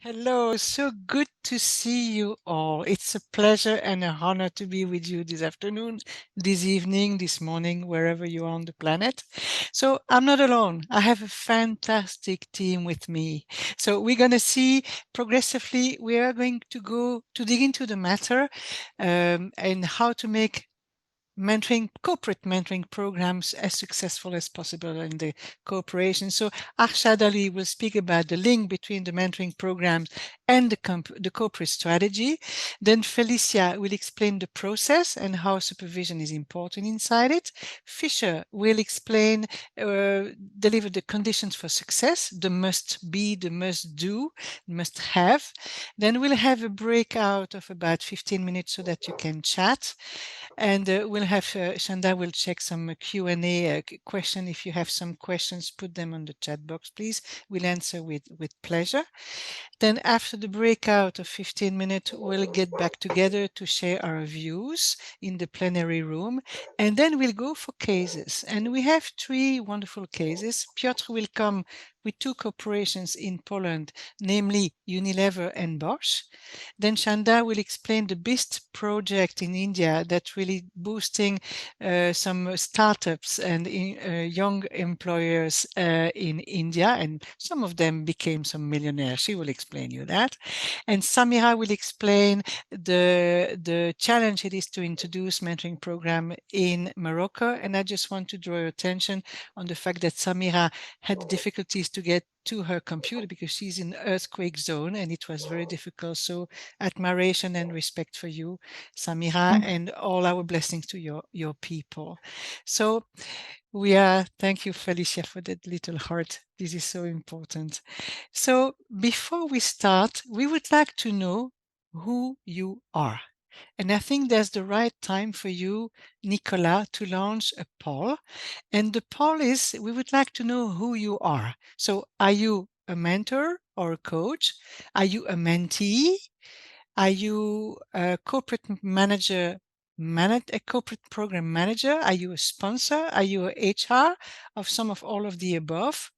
Hello, so good to see you all. It's a pleasure and an honor to be with you this afternoon, this evening, this morning, wherever you are on the planet. So I'm not alone. I have a fantastic team with me. So we're going to see progressively, we are going to go to dig into the matter and how to make corporate mentoring programs as successful as possible in the corporation. So Arshad Ali will speak about the link between the mentoring programs and the corporate strategy. Then Felicia will explain the process and how supervision is important inside it. Fisher will explain, deliver the conditions for success, the must be, the must do, must have. Then we'll have a breakout of about 15 minutes so that you can chat. And we'll have Chandana will check some Q&A question. If you have some questions, put them on the chat box, please. We'll answer with pleasure. Then after the breakout of 15 minutes, we'll get back together to share our views in the plenary room. And then we'll go for cases. And we have three wonderful cases. Piotr will come with two corporations in Poland, namely Unilever and Bosch. Then Chanda will explain the BIST project in India that really boosting some startups and young employers in India, and some of them became some millionaires. She will explain you that. And Samira will explain the challenge it is to introduce mentoring program in Morocco. And I just want to draw your attention on the fact that Samira had difficulties to get to her computer because she's in earthquake zone and it was very difficult. So admiration and respect for you, Samira, and all our blessings to your people. So thank you, Felicia, for that little heart. This is so important. So before we start, we would like to know who you are. And I think that's the right time for you, Nicola, to launch a poll. And the poll is, we would like to know who you are. So are you a mentor or a coach? Are you a mentee? Are you a corporate manager, a corporate program manager? Are you a sponsor? Are you a HR of some of all of the above?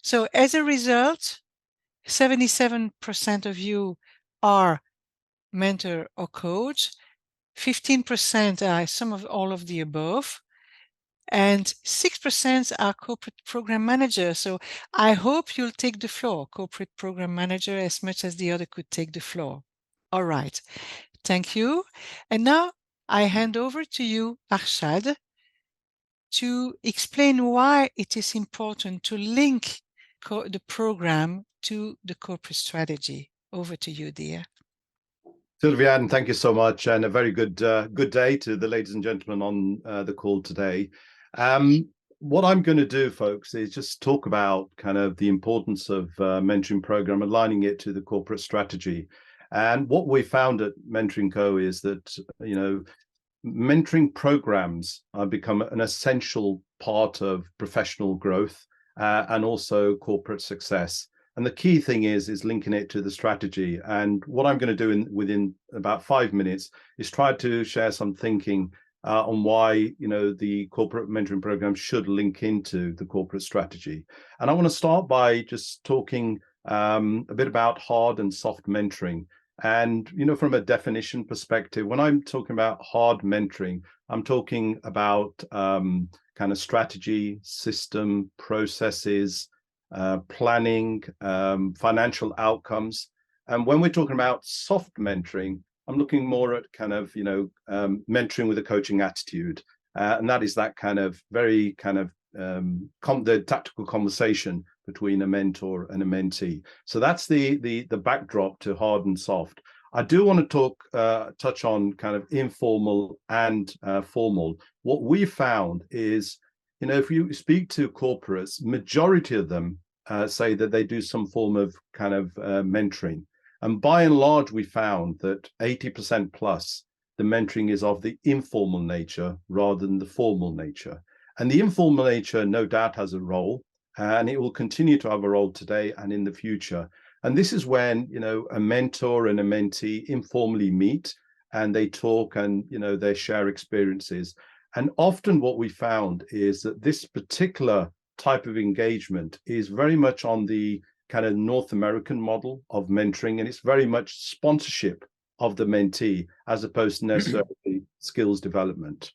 So as a result, 77% of you are mentor or coach, 15% are some of all of the above, and 6% are corporate program manager. So I hope you'll take the floor, corporate program manager, as much as the other could take the floor. All right. Thank you. And now I hand over to you, Arshad, to explain why it is important to link the program to the corporate strategy. Over to you, dear. Sylvianne, thank you so much, and a very good day to the ladies and gentlemen on the call today. What I'm going to do, folks, is just talk about kind of the importance of mentoring program, aligning it to the corporate strategy. And what we found at Mentoring Co is that, mentoring programs have become an essential part of professional growth and also corporate success. And the key thing is linking it to the strategy. And what I'm going to do within about 5 minutes is try to share some thinking on why the corporate mentoring program should link into the corporate strategy. And I want to start by just talking a bit about hard and soft mentoring. And from a definition perspective, when I'm talking about hard mentoring, I'm talking about kind of strategy, system, processes, planning, financial outcomes. And when we're talking about soft mentoring, I'm looking more at kind of, mentoring with a coaching attitude. And that is that kind of very kind of the tactical conversation between a mentor and a mentee. So that's the backdrop to hard and soft. I do want to touch on kind of informal and formal. What we found is, if you speak to corporates, majority of them say that they do some form of kind of mentoring. And by and large, we found that 80% plus the mentoring is of the informal nature rather than the formal nature. And the informal nature, no doubt, has a role, and it will continue to have a role today and in the future. And this is when, a mentor and a mentee informally meet and they talk and, they share experiences. And often what we found is that this particular type of engagement is very much on the kind of North American model of mentoring, and it's very much sponsorship of the mentee as opposed to necessarily skills development.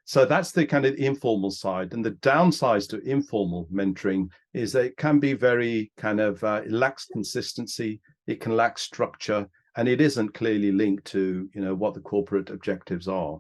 So that's the kind of informal side. And the downsides to informal mentoring is that it can be very kind of, it lacks consistency, it can lack structure, and it isn't clearly linked to, what the corporate objectives are.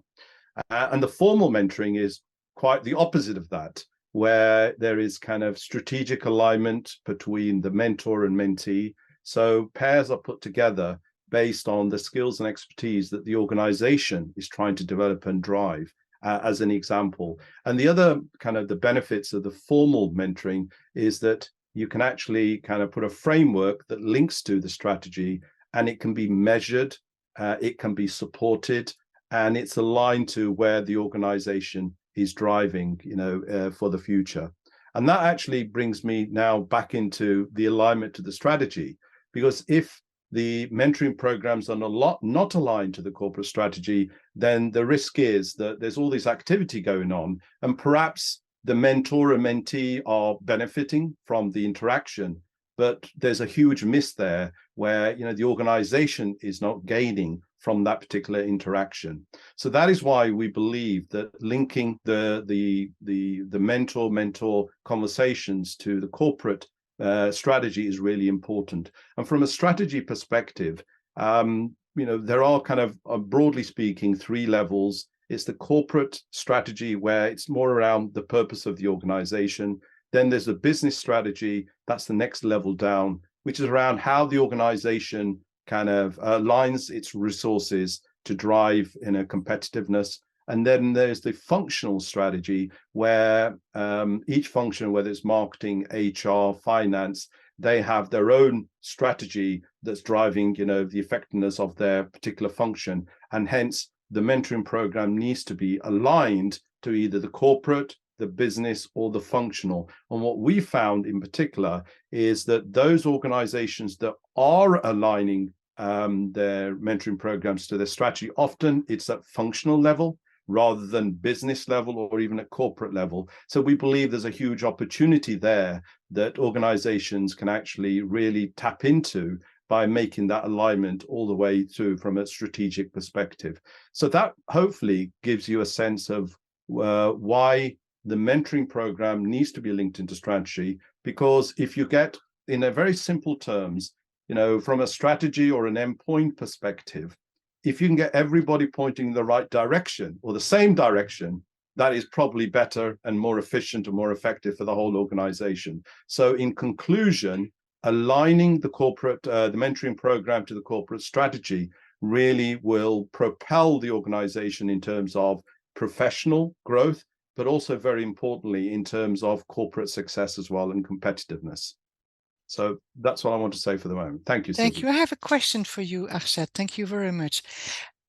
And the formal mentoring is quite the opposite of that, where there is kind of strategic alignment between the mentor and mentee. So pairs are put together based on the skills and expertise that the organization is trying to develop and drive. As an example. And the other kind of the benefits of the formal mentoring is that you can actually kind of put a framework that links to the strategy, and it can be measured, it can be supported, and it's aligned to where the organization is driving, for the future. And that actually brings me now back into the alignment to the strategy, because if the mentoring programs are not aligned to the corporate strategy, then the risk is that there's all this activity going on, and perhaps the mentor and mentee are benefiting from the interaction, but there's a huge miss there where the organization is not gaining from that particular interaction. So that is why we believe that linking the mentor conversations to the corporate strategy is really important. And from a strategy perspective, there are kind of, broadly speaking, three levels. It's the corporate strategy, where it's more around the purpose of the organization. Then there's the business strategy. That's the next level down, which is around how the organization kind of aligns its resources to drive competitiveness. And then there's the functional strategy, where each function, whether it's marketing, HR, finance, they have their own strategy that's driving, the effectiveness of their particular function. And hence, the mentoring program needs to be aligned to either the corporate, the business, or the functional. And what we found in particular is that those organizations that are aligning their mentoring programs to their strategy, often it's at functional level rather than business level or even at corporate level. So we believe there's a huge opportunity there that organizations can actually really tap into by making that alignment all the way through from a strategic perspective. So that hopefully gives you a sense of why the mentoring program needs to be linked into strategy, because if you get, in a very simple terms, from a strategy or an endpoint perspective, if you can get everybody pointing in the right direction or the same direction, that is probably better and more efficient and more effective for the whole organization. So in conclusion, aligning the mentoring program to the corporate strategy really will propel the organization in terms of professional growth, but also very importantly in terms of corporate success as well and competitiveness. So that's what I want to say for the moment. Thank you, Thank Sylvie. you. I have a question for you, Arshad. Thank you very much.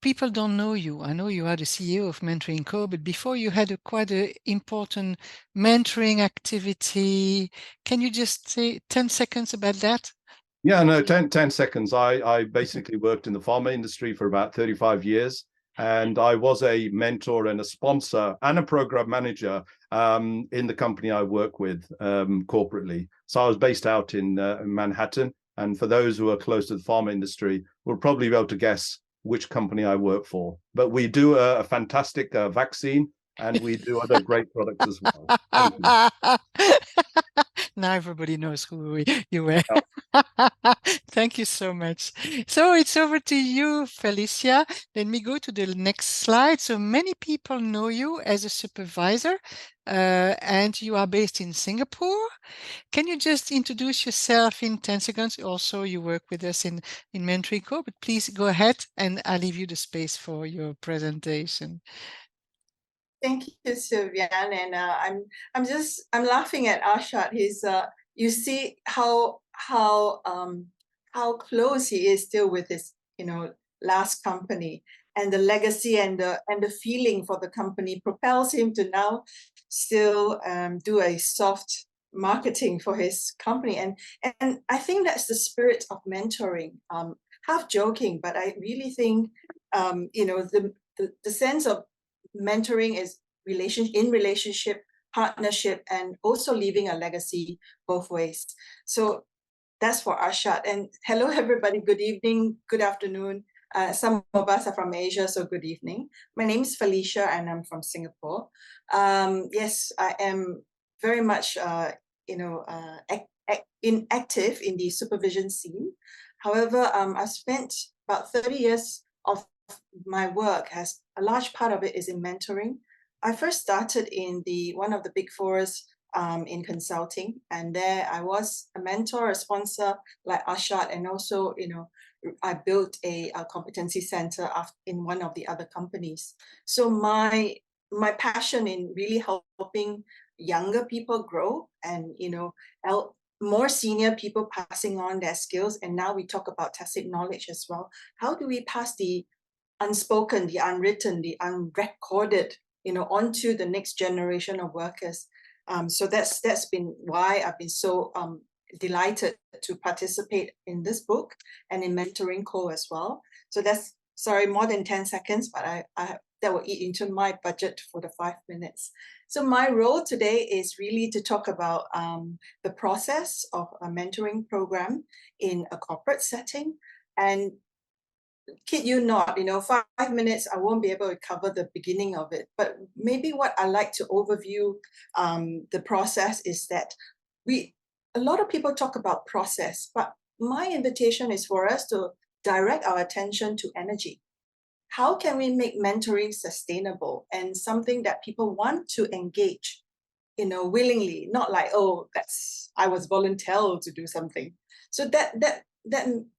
People don't know you. I know you are the CEO of Mentoring Co, but before you had quite an important mentoring activity. Can you just say 10 seconds about that? Yeah, no, 10 seconds. I basically worked in the pharma industry for about 35 years. And I was a mentor and a sponsor and a program manager in the company I work with corporately. So I was based out in Manhattan. And for those who are close to the pharma industry, will probably be able to guess which company I work for. But we do a fantastic vaccine, and we do other great products as well. Thank you. Now everybody knows who you were. Thank you so much. So it's over to you, Felicia. Let me go to the next slide. So many people know you as a supervisor, and you are based in Singapore. Can you just introduce yourself in 10 seconds? Also, you work with us in Mentoring Co, but please go ahead and I'll leave you the space for your presentation. Thank you, Sylvianne. And I'm laughing at Arshad. He's you see how close he is still with his last company, and the legacy and the feeling for the company propels him to now still do a soft marketing for his company. And I think that's the spirit of mentoring. Half joking, but I really think the sense of mentoring is relationship, partnership, and also leaving a legacy both ways. So that's for Arshad. And hello, everybody. Good evening, good afternoon. Some of us are from Asia, so good evening. My name is Felicia, and I'm from Singapore. Yes, I am very much, active in the supervision scene. However, I've spent about 30 years of my work. A large part of it is in mentoring. I first started in one of the big fours in consulting, and there I was a mentor, a sponsor like Arshad, and also, I built a competency center in one of the other companies. So my passion in really helping younger people grow, and help more senior people passing on their skills. And now we talk about tacit knowledge as well. How do we pass the unspoken, the unwritten, the unrecorded, onto the next generation of workers? So that's been why I've been so delighted to participate in this book and in Mentoring Co as well. So that's, sorry, more than 10 seconds, but I that will eat into my budget for the 5 minutes. So my role today is really to talk about the process of a mentoring program in a corporate setting. And kid you not, 5 minutes, I won't be able to cover the beginning of it. But maybe what I like to overview the process is that a lot of people talk about process, but my invitation is for us to direct our attention to energy. How can we make mentoring sustainable and something that people want to engage, willingly, not like, oh, I was volunteered to do something. So that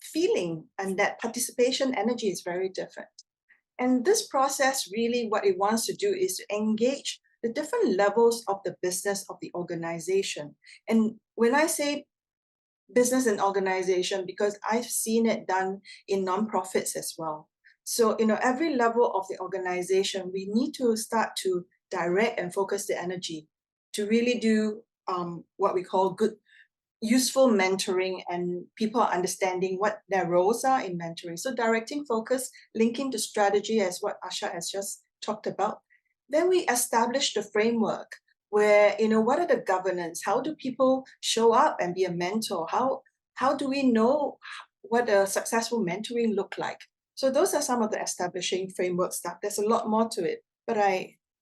feeling and that participation energy is very different. And this process, really what it wants to do is to engage the different levels of the business of the organization. And when I say business and organization, because I've seen it done in nonprofits as well. So, every level of the organization, we need to start to direct and focus the energy to really do what we call good, useful mentoring, and people understanding what their roles are in mentoring. So directing focus, linking to strategy, as what Asha has just talked about. Then we establish the framework where, what are the governance? How do people show up and be a mentor? How do we know what a successful mentoring look like? So those are some of the establishing framework stuff. There's a lot more to it, but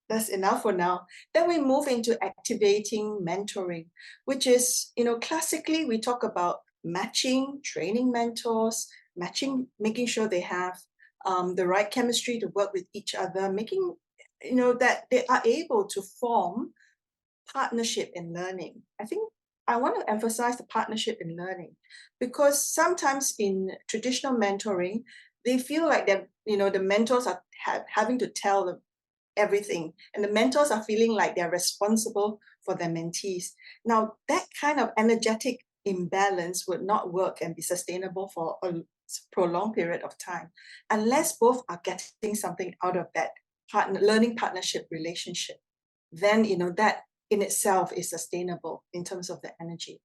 that's enough for now. Then we move into activating mentoring, which is, classically we talk about matching, training mentors, making sure they have the right chemistry to work with each other, making, that they are able to form partnership in learning. I think I want to emphasize the partnership in learning, because sometimes in traditional mentoring, they feel like that, the mentors are having to tell them everything, and the mentors are feeling like they're responsible for their mentees. Now, that kind of energetic imbalance would not work and be sustainable for a prolonged period of time unless both are getting something out of that learning partnership relationship. Then, that in itself is sustainable in terms of the energy.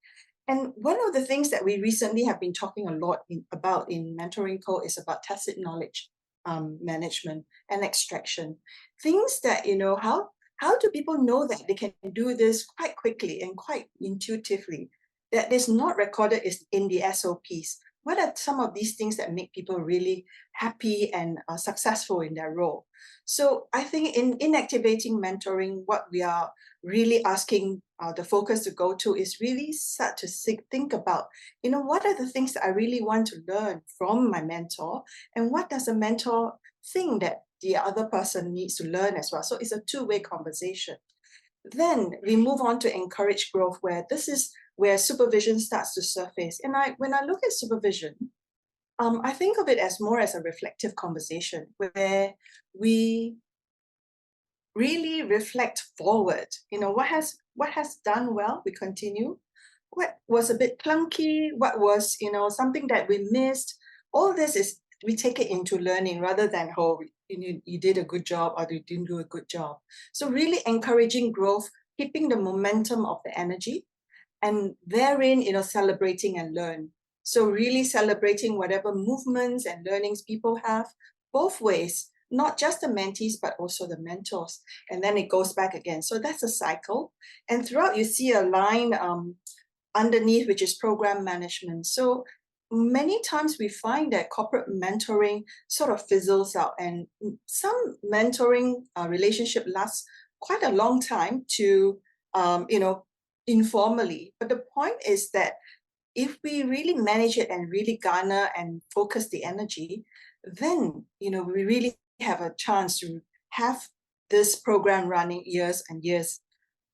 And one of the things that we recently have been talking a lot about in Mentoring Co is about tacit knowledge management and extraction. Things that, how do people know that they can do this quite quickly and quite intuitively, that is not recorded in the SOPs? What are some of these things that make people really happy and successful in their role? So I think in activating mentoring, what we are really asking the focus to go to is really start to think about, what are the things that I really want to learn from my mentor, and what does a mentor think that the other person needs to learn as well? So it's a two-way conversation. Then we move on to encourage growth, where this is where supervision starts to surface. And when I look at supervision, I think of it as more as a reflective conversation where we really reflect forward. What has done well, we continue. What was a bit clunky? What was, something that we missed? All this is, we take it into learning rather than, you did a good job or you didn't do a good job. So really encouraging growth, keeping the momentum of the energy, and therein, celebrating and learn. So really celebrating whatever movements and learnings people have, both ways, not just the mentees, but also the mentors. And then it goes back again. So that's a cycle. And throughout, you see a line underneath, which is program management. So many times we find that corporate mentoring sort of fizzles out, and some mentoring relationship lasts quite a long time to, informally. But the point is that if we really manage it and really garner and focus the energy, then, we really have a chance to have this program running years and years.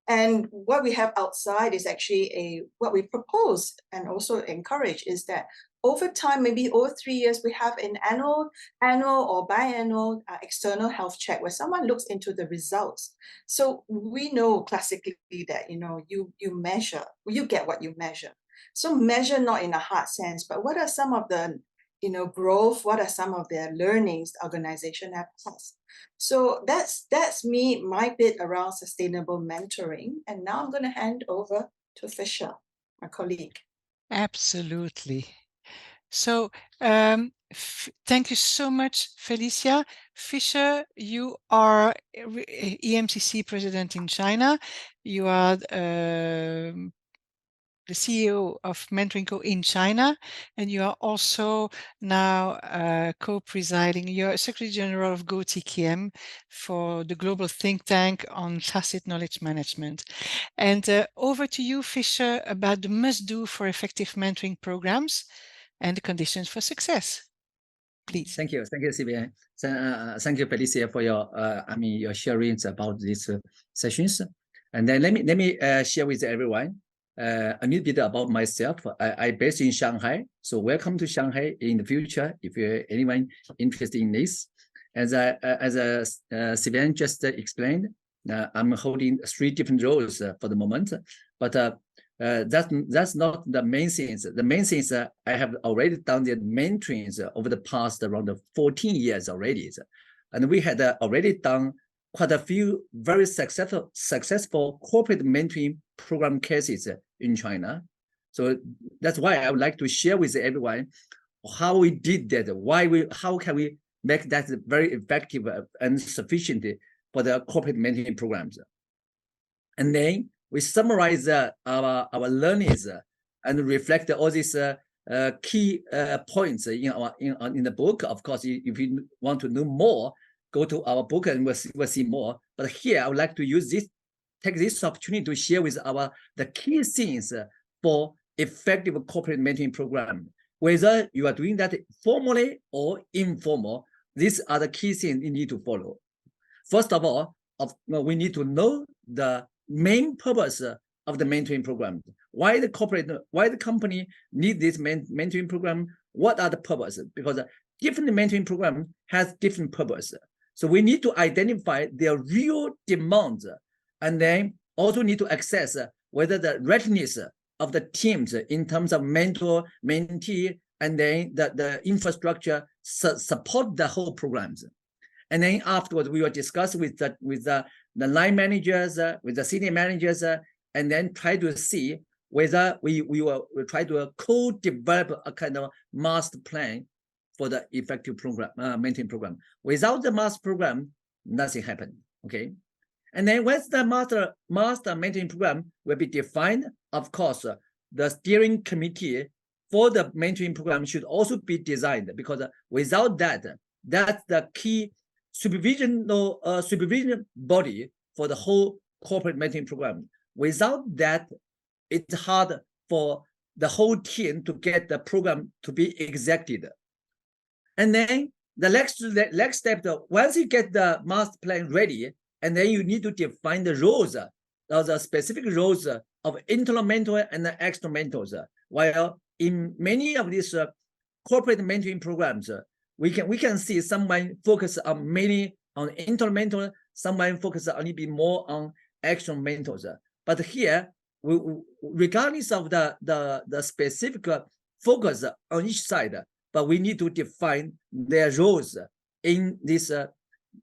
And what we have outside is actually what we propose and also encourage is that over time, maybe over 3 years, we have an annual or biannual external health check where someone looks into the results. So we know classically that, you measure, you get what you measure. So measure not in a hard sense, but what are some of the, growth, what are some of the learnings the organization has? So that's my bit around sustainable mentoring. And now I'm going to hand over to Fisher, my colleague. Absolutely. So thank you so much, Felicia. Fisher, you are EMCC president in China. You are the CEO of Mentoring Co in China, and you are also now co-presiding. You're Secretary General of GoTKM for the global think tank on tacit knowledge management. And over to you, Fisher, about the must-do for effective mentoring programs and the conditions for success. Please. Thank you, Sylvianne. Thank you, Felicia, for your your sharings about these sessions. And then let me share with everyone a little bit about myself. I based in Shanghai, so welcome to Shanghai in the future if you're anyone interested in this. As Sylvianne just explained, I'm holding 3 different roles for the moment, but that's not the main things. The main things I have already done the mentoring over the past around 14 years already, and we had already done quite a few very successful corporate mentoring program cases in China. So that's why I would like to share with everyone how we did that, how can we make that very effective and sufficient for the corporate mentoring programs. And then we summarize our learnings and reflect all these key points in the book. Of course, if you want to know more, go to our book and we'll see more. But here I would like to take this opportunity to share with the key things for effective corporate mentoring program. Whether you are doing that formally or informal, these are the key things you need to follow. First of all, we need to know the main purpose of the mentoring program. Why the company need this mentoring program? What are the purposes? Because different mentoring program has different purpose. So we need to identify their real demands, and then also need to assess whether the readiness of the teams in terms of mentor, mentee, and then the infrastructure support the whole programs. And then afterwards, we will discuss with the line managers, with the senior managers, and then try to see whether we will try to co-develop a kind of master plan for the effective program, mentoring program. Without the master program, nothing happened. Okay, and then once the master mentoring program will be defined, of course, the steering committee for the mentoring program should also be designed, because without that, that's the key supervision body for the whole corporate mentoring program. Without that, it's hard for the whole team to get the program to be executed. And then the next step, once you get the master plan ready, and then you need to define the roles, the specific roles of internal mentor and the external mentors. While in many of these corporate mentoring programs, we can see someone focus mainly on internal mentor, someone focus a little bit more on external mentors. But here, regardless of the specific focus on each side, but we need to define their roles in these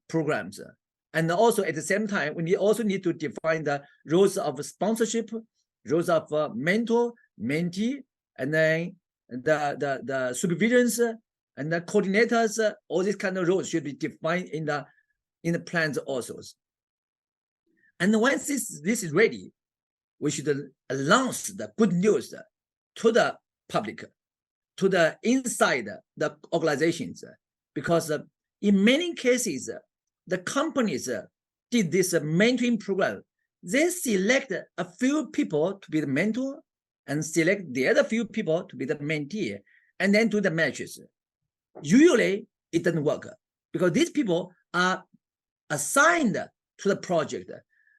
programs. And also at the same time, we also need to define the roles of sponsorship, roles of mentor, mentee, and then the supervisions and the coordinators. All these kind of roles should be defined in the plans also. And once this is ready, we should announce the good news to the public, to the inside the organizations, because in many cases, the companies did this mentoring program. They select a few people to be the mentor and select the other few people to be the mentee, and then do the matches. Usually, it doesn't work because these people are assigned to the project.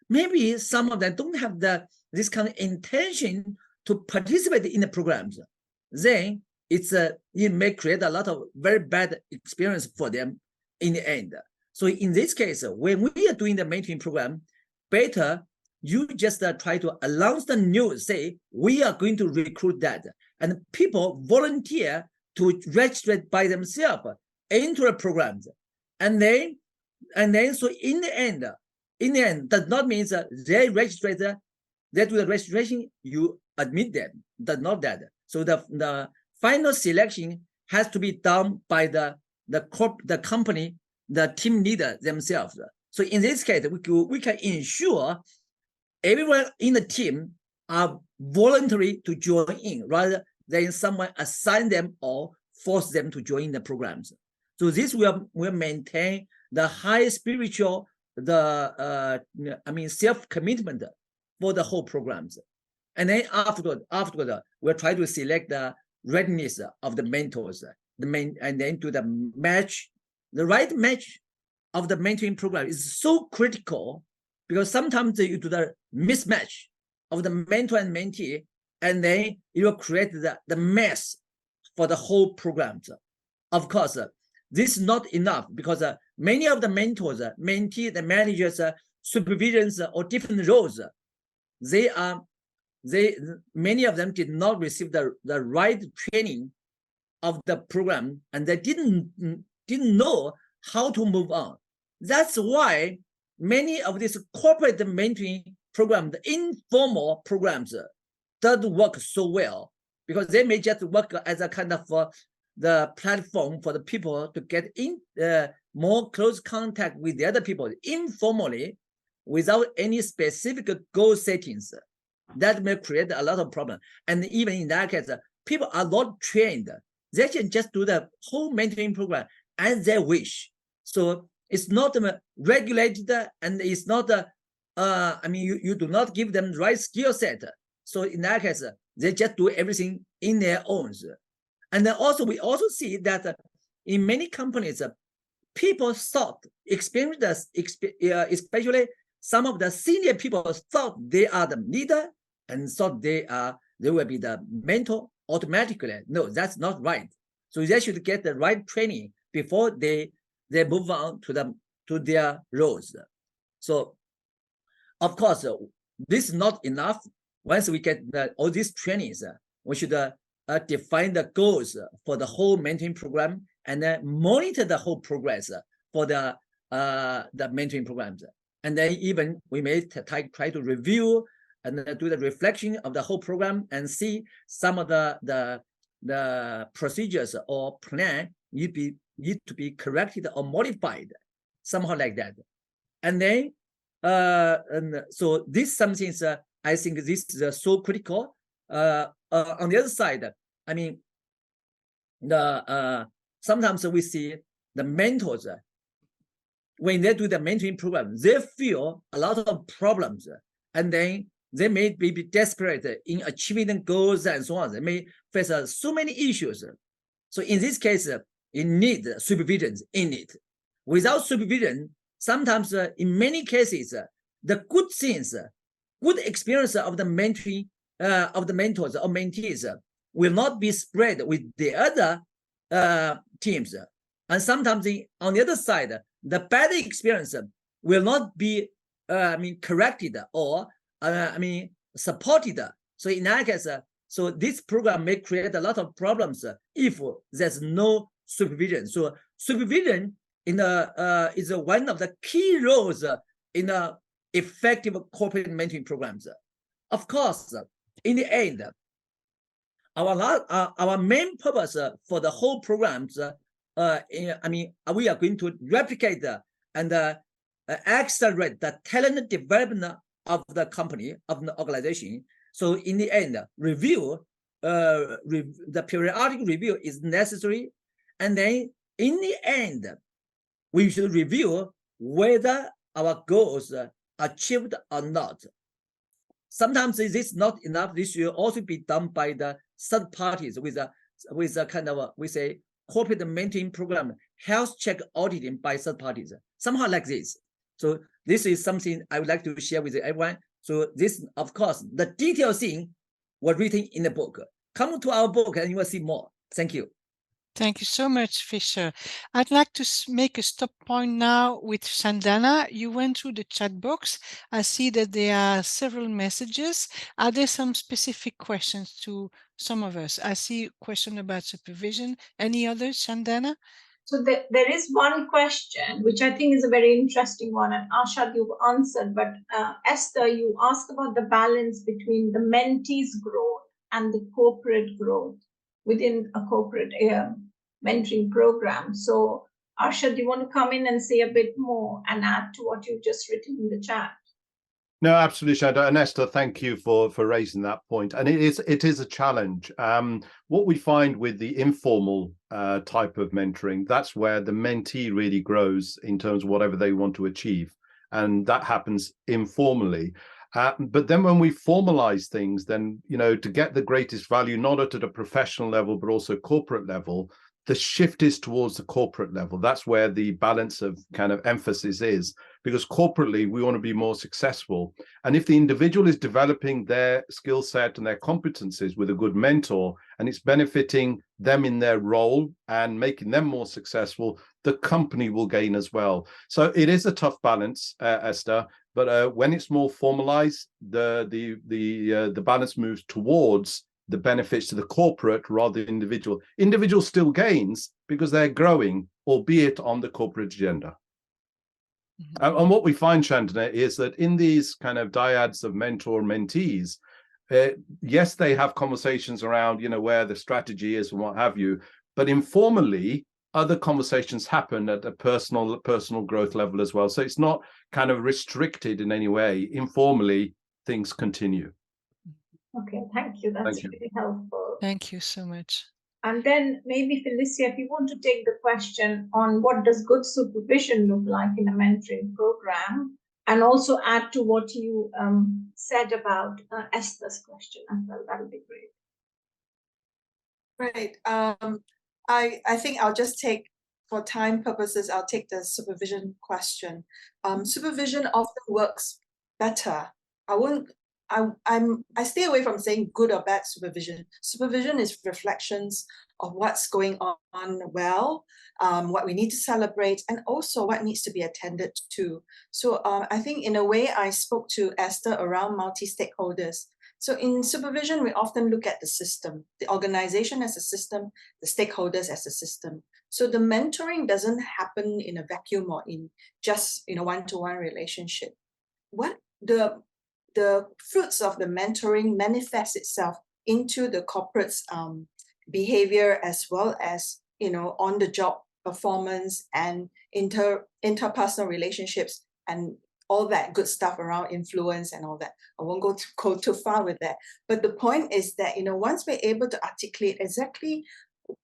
Maybe some of them don't have this kind of intention to participate in the programs. Then it may create a lot of very bad experience for them in the end. So in this case, when we are doing the mentoring program, better you just try to announce the news, say we are going to recruit that, and people volunteer to register by themselves into the programs, and then so in the end does not mean that they register, they do the registration, you admit them, does not that. So the final selection has to be done by the company, the team leader themselves. So in this case, we can ensure everyone in the team are voluntary to join in, rather than someone assign them or force them to join the programs. So this will maintain the high spiritual, self-commitment for the whole programs. And then afterward, we'll try to select the readiness of the mentors, and then do the match. The right match of the mentoring program is so critical, because sometimes you do the mismatch of the mentor and mentee, and then you will create the mess for the whole program. Of course, this is not enough, because many of the mentors, mentee, the managers, supervisions, or different roles, many of them did not receive the right training of the program, and they didn't know how to move on. That's why many of these corporate mentoring programs, the informal programs, don't work so well, because they may just work as a kind of the platform for the people to get in more close contact with the other people informally, without any specific goal settings. That may create a lot of problems. And even in that case, people are not trained. They can just do the whole mentoring program as they wish. So it's not regulated, and it's not, you do not give them the right skill set. So in that case, they just do everything in their own. And then also, we also see that in many companies, people thought, especially some of the senior people thought they are the leader and thought they will be the mentor automatically. No, that's not right. So they should get the right training before they move on to their roles. So of course, this is not enough. Once we get all these trainings, we should define the goals for the whole mentoring program, and then monitor the whole progress for the mentoring programs. And then even we may try to review and do the reflection of the whole program, and see some of the procedures or plan need to be corrected or modified, somehow like that. And then so this something I think this is so critical. On the other side, I mean, sometimes we see the mentors, when they do the mentoring program, they feel a lot of problems, and then they may be desperate in achieving the goals and so on. They may face so many issues. So in this case, you need supervision in it. Without supervision, sometimes in many cases, the good things, good experience of the mentoring, of the mentors or mentees will not be spread with the other teams. And sometimes on the other side, the bad experience will not be corrected or supported. So in that case, so this program may create a lot of problems if there's no supervision. So supervision is one of the key roles in effective corporate mentoring programs. Of course, in the end, our main purpose for the whole programs, we are going to replicate and accelerate the talent development of the company, of the organization. So in the end, the periodic review is necessary. And then in the end, we should review whether our goals are achieved or not. Sometimes this is not enough. This should also be done by the third parties with a kind of we say corporate mentoring program, health check auditing by third parties, somehow like this. So this is something I would like to share with everyone. So this, of course, the detailed thing was written in the book. Come to our book and you will see more. Thank you. Thank you so much, Fisher. I'd like to make a stop point now with Chandana. You went through the chat box. I see that there are several messages. Are there some specific questions to some of us? I see a question about supervision. Any others, Chandana? So there is one question, which I think is a very interesting one, and Arshad, you've answered, but Esther, you asked about the balance between the mentees' growth and the corporate growth within a corporate mentoring program. So Arshad, do you want to come in and say a bit more and add to what you've just written in the chat? No, absolutely, Chandana. And Esther, thank you for raising that point. And it is a challenge. What we find with the informal type of mentoring, that's where the mentee really grows in terms of whatever they want to achieve. And that happens informally. But then when we formalize things, then, you know, to get the greatest value, not at a professional level, but also corporate level, the shift is towards the corporate level. That's where the balance of kind of emphasis is, because corporately we want to be more successful. And if the individual is developing their skill set and their competencies with a good mentor, and it's benefiting them in their role and making them more successful, the company will gain as well. So it is a tough balance, Esther. But when it's more formalized, the balance moves towards the benefits to the corporate rather than individual. Individual still gains because they're growing, albeit on the corporate agenda. Mm-hmm. And what we find, Chandana, is that in these kind of dyads of mentor-mentees, yes, they have conversations around, you know, where the strategy is and what have you, but informally, other conversations happen at a personal growth level as well. So it's not kind of restricted in any way. Informally, things continue. Okay, thank you. That's really helpful. Thank you so much. And then maybe Felicia, if you want to take the question on what does good supervision look like in a mentoring program, and also add to what you said about Esther's question as well, that would be great. Right. I think I'll just take, for time purposes, I'll take the supervision question. Supervision often works better. I stay away from saying good or bad supervision. Supervision is reflections of what's going on well, what we need to celebrate, and also what needs to be attended to. So I think in a way I spoke to Esther around multi-stakeholders. So in supervision, we often look at the system, the organization as a system, the stakeholders as a system. So the mentoring doesn't happen in a vacuum or in just, you know, one-to-one relationship. What the fruits of the mentoring manifests itself into the corporate's behavior, as well as, you know, on-the-job performance and interpersonal relationships and all that good stuff around influence and all that. I won't go too far with that. But the point is that, you know, once we're able to articulate exactly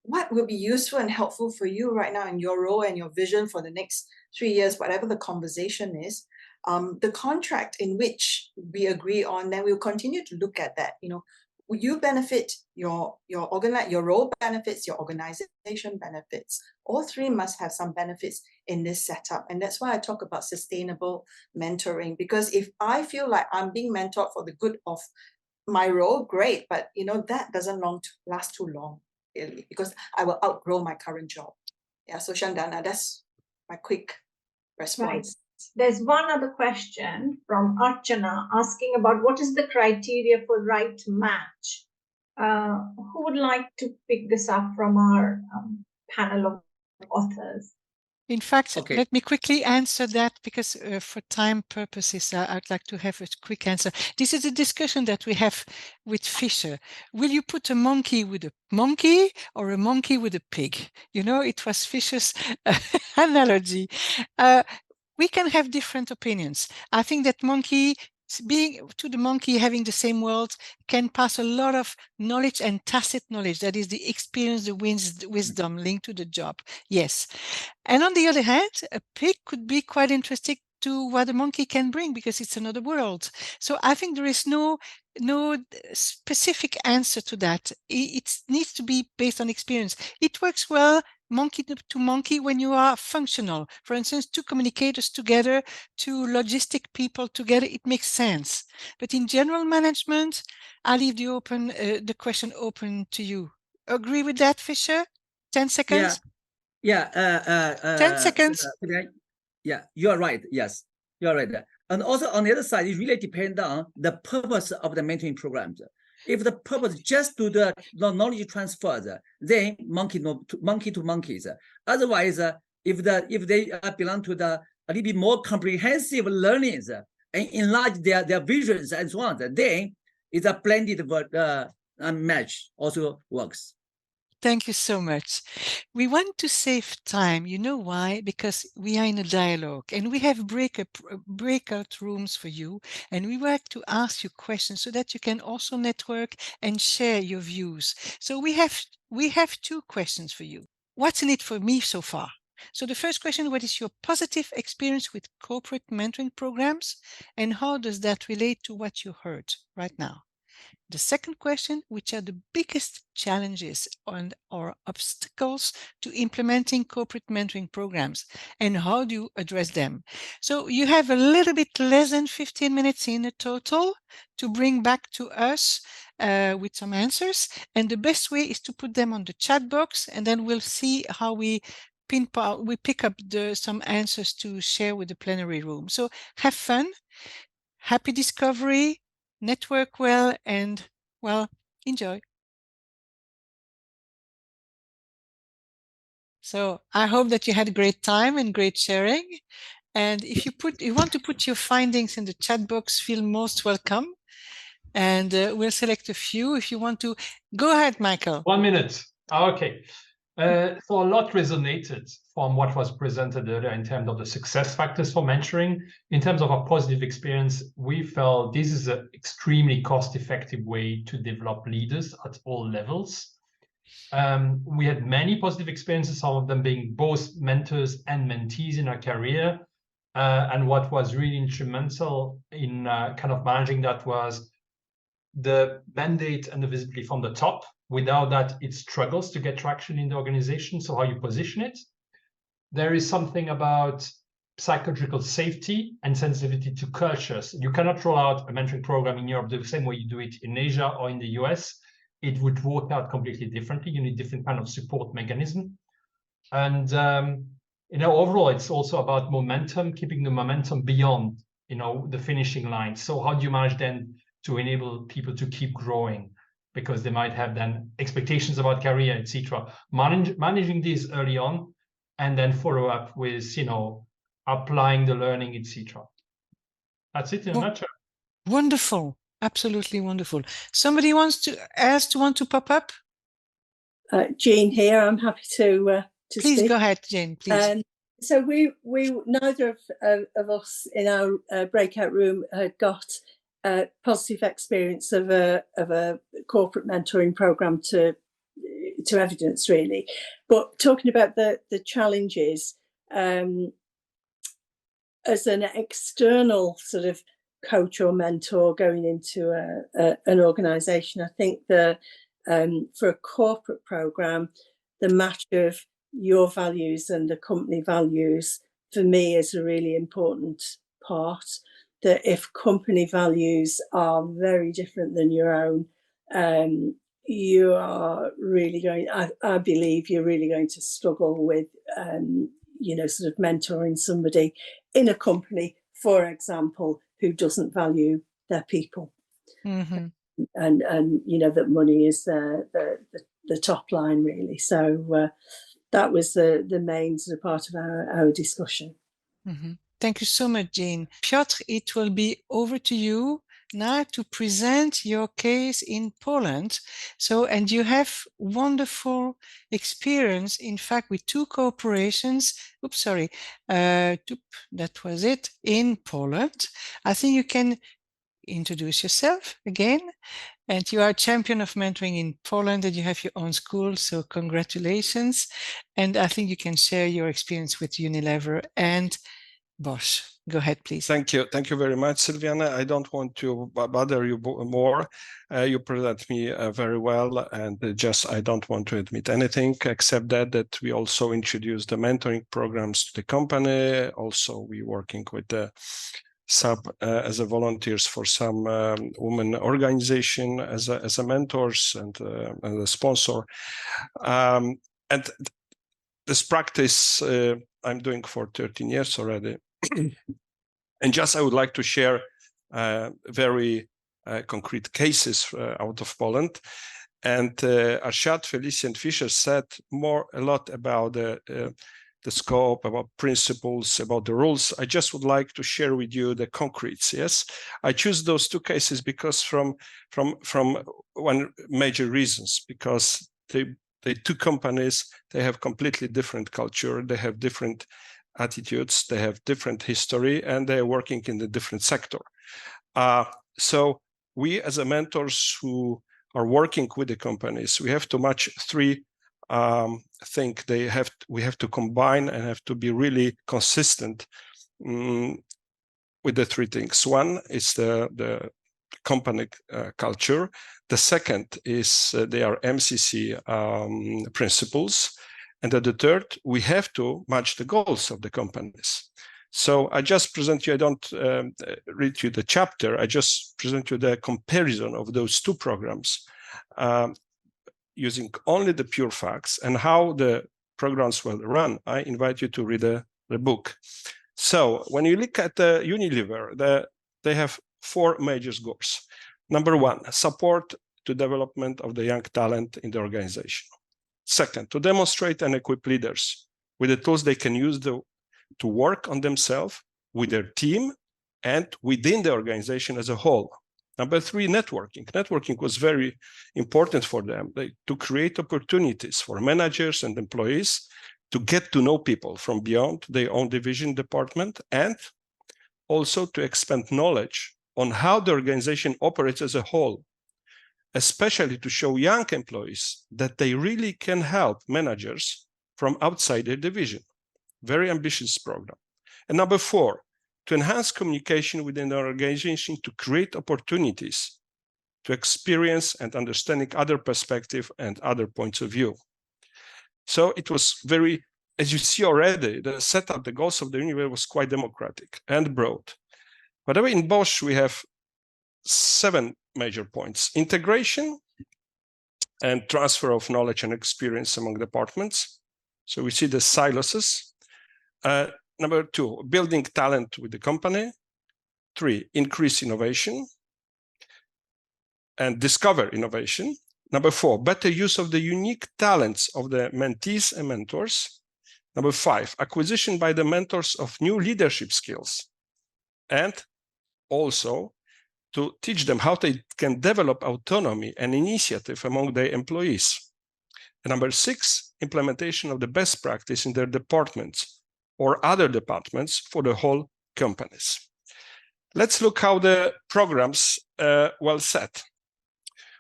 what will be useful and helpful for you right now in your role and your vision for the next 3 years, whatever the conversation is, the contract in which we agree on, then we'll continue to look at that. You know, you benefit, your role benefits, your organization benefits. All three must have some benefits in this setup. And that's why I talk about sustainable mentoring, because if I feel like I'm being mentored for the good of my role, great. But, you know, that doesn't last too long, really, because I will outgrow my current job. Yeah, so Chandana, that's my quick response. Right. There's one other question from Archana asking about what is the criteria for right match. Who would like to pick this up from our panel of authors? In fact, Okay. Let me quickly answer that, because for time purposes, I'd like to have a quick answer. This is a discussion that we have with Fisher. Will you put a monkey with a monkey or a monkey with a pig? You know, it was Fisher's analogy. We can have different opinions. I think that monkey being to the monkey, having the same world can pass a lot of knowledge and tacit knowledge. That is the experience, the wisdom linked to the job. Yes. And on the other hand, a pig could be quite interesting to what a monkey can bring because it's another world. So I think there is no specific answer to that. It needs to be based on experience. It works well monkey to monkey when you are functional. For instance, two communicators together, two logistic people together, it makes sense. But in general management, I leave the question open to you. Agree with that, Fisher? 10 seconds? Yeah. 10 seconds. Yeah, you are right. Yes, you are right. And also on the other side, it really depends on the purpose of the mentoring programs. If the purpose just to the knowledge transfer, then monkey to monkeys. Otherwise, if they belong to the a little bit more comprehensive learnings and enlarge their visions and so on, then it's a blended match also works. Thank you so much. We want to save time. You know why? Because we are in a dialogue and we have breakout rooms for you. And we like to ask you questions so that you can also network and share your views. So we have two questions for you. What's in it for me so far? So the first question, what is your positive experience with corporate mentoring programs? And how does that relate to what you heard right now? The second question, which are the biggest challenges or obstacles to implementing corporate mentoring programs, and how do you address them? So you have a little bit less than 15 minutes in a total to bring back to us with some answers. And the best way is to put them on the chat box, and then we'll see how we pick up some answers to share with the plenary room. So have fun, happy discovery, network well, and well, enjoy. So I hope that you had a great time and great sharing. And if you want to put your findings in the chat box, feel most welcome. And we'll select a few if you want to. Go ahead, Michael. 1 minute. Okay. So a lot resonated from what was presented earlier in terms of the success factors for mentoring. In terms of a positive experience, we felt this is an extremely cost-effective way to develop leaders at all levels. We had many positive experiences, some of them being both mentors and mentees in our career. And what was really instrumental in kind of managing that was the mandate and the visibility from the top. Without that, it struggles to get traction in the organization. So how you position it. There is something about psychological safety and sensitivity to cultures. You cannot roll out a mentoring program in Europe the same way you do it in Asia or in the US. It would work out completely differently. You need different kind of support mechanism. And, overall, it's also about momentum, keeping the momentum beyond, the finishing line. So how do you manage then to enable people to keep growing? Because they might have then expectations about career, etc. Managing this early on, and then follow up with, applying the learning, etc. That's it in a nutshell. Wonderful, absolutely wonderful. Somebody want to pop up? Jean here. I'm happy to please speak. Go ahead, Jane. Please. So we neither of us in our breakout room had got a positive experience of a corporate mentoring program to evidence, really. But talking about the challenges, as an external sort of coach or mentor going into an organisation, I think for a corporate program, the match of your values and the company values for me is a really important part. That if company values are very different than your own, you are really going, I believe you're really going to struggle with, sort of mentoring somebody in a company, for example, who doesn't value their people. Mm-hmm. And that money is the top line, really. So that was the main sort of part of our discussion. Mm-hmm. Thank you so much, Jean. Piotr, it will be over to you now to present your case in Poland. So, and you have wonderful experience, in fact, with two corporations. That was it, in Poland. I think you can introduce yourself again. And you are a champion of mentoring in Poland, and you have your own school, so congratulations. And I think you can share your experience with Unilever and Bosch. Go ahead, please. Thank you. Thank you very much, Sylviane. I don't want to bother you more. You present me very well, and I don't want to admit anything except that we also introduced the mentoring programs to the company. Also, we're working with the as a volunteers for some women organization as a mentors and a sponsor. And this practice I'm doing for 13 years already. And I would like to share very concrete cases out of Poland. And Arshad, Felicia, and Fisher said a lot about the scope, about principles, about the rules. I just would like to share with you the concretes. Yes, I choose those two cases because from one major reasons, because the two companies, they have completely different culture, they have different attitudes, they have different history, and they're working in a different sector. So we as a mentors who are working with the companies, we have to match three things. We have to combine and have to be really consistent with the three things. One is the company culture. The second is they are EMCC principles. And the third, we have to match the goals of the companies. So I just present you, I don't read you the chapter, I just present you the comparison of those two programs using only the pure facts and how the programs will run. I invite you to read the book. So when you look at the Unilever, they have four major goals. Number one, support to development of the young talent in the organization. Second, to demonstrate and equip leaders with the tools they can use to work on themselves, with their team, and within the organization as a whole. Number three, networking. Networking was very important for them, to create opportunities for managers and employees to get to know people from beyond their own division department, and also to expand knowledge on how the organization operates as a whole, especially to show young employees that they really can help managers from outside their division. Very ambitious program. And number four, to enhance communication within the organization to create opportunities to experience and understanding other perspectives and other points of view. So it was very, as you see already, the setup, the goals of the Unilever was quite democratic and broad. By the way, in Bosch, we have 7 major points: integration and transfer of knowledge and experience among departments. So we see the silos. Number 2, building talent with the company. 3, increase innovation and discover innovation. Number 4, better use of the unique talents of the mentees and mentors. Number 5, acquisition by the mentors of new leadership skills, and also to teach them how they can develop autonomy and initiative among their employees. And number 6, implementation of the best practice in their departments or other departments for the whole companies. Let's look how the programs well set.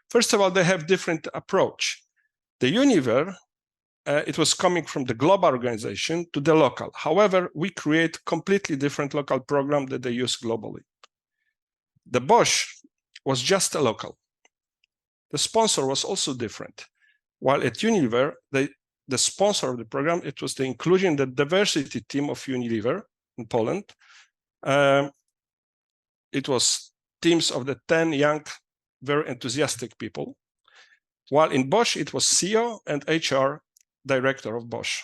First of all, they have different approach. The Unilever, it was coming from the global organization to the local. However, we create completely different local program that they use globally. The Bosch was just a local. The sponsor was also different. While at Unilever, the sponsor of the program, it was the inclusion, the diversity team of Unilever in Poland. It was teams of the 10 young, very enthusiastic people. While in Bosch, it was CEO and HR director of Bosch.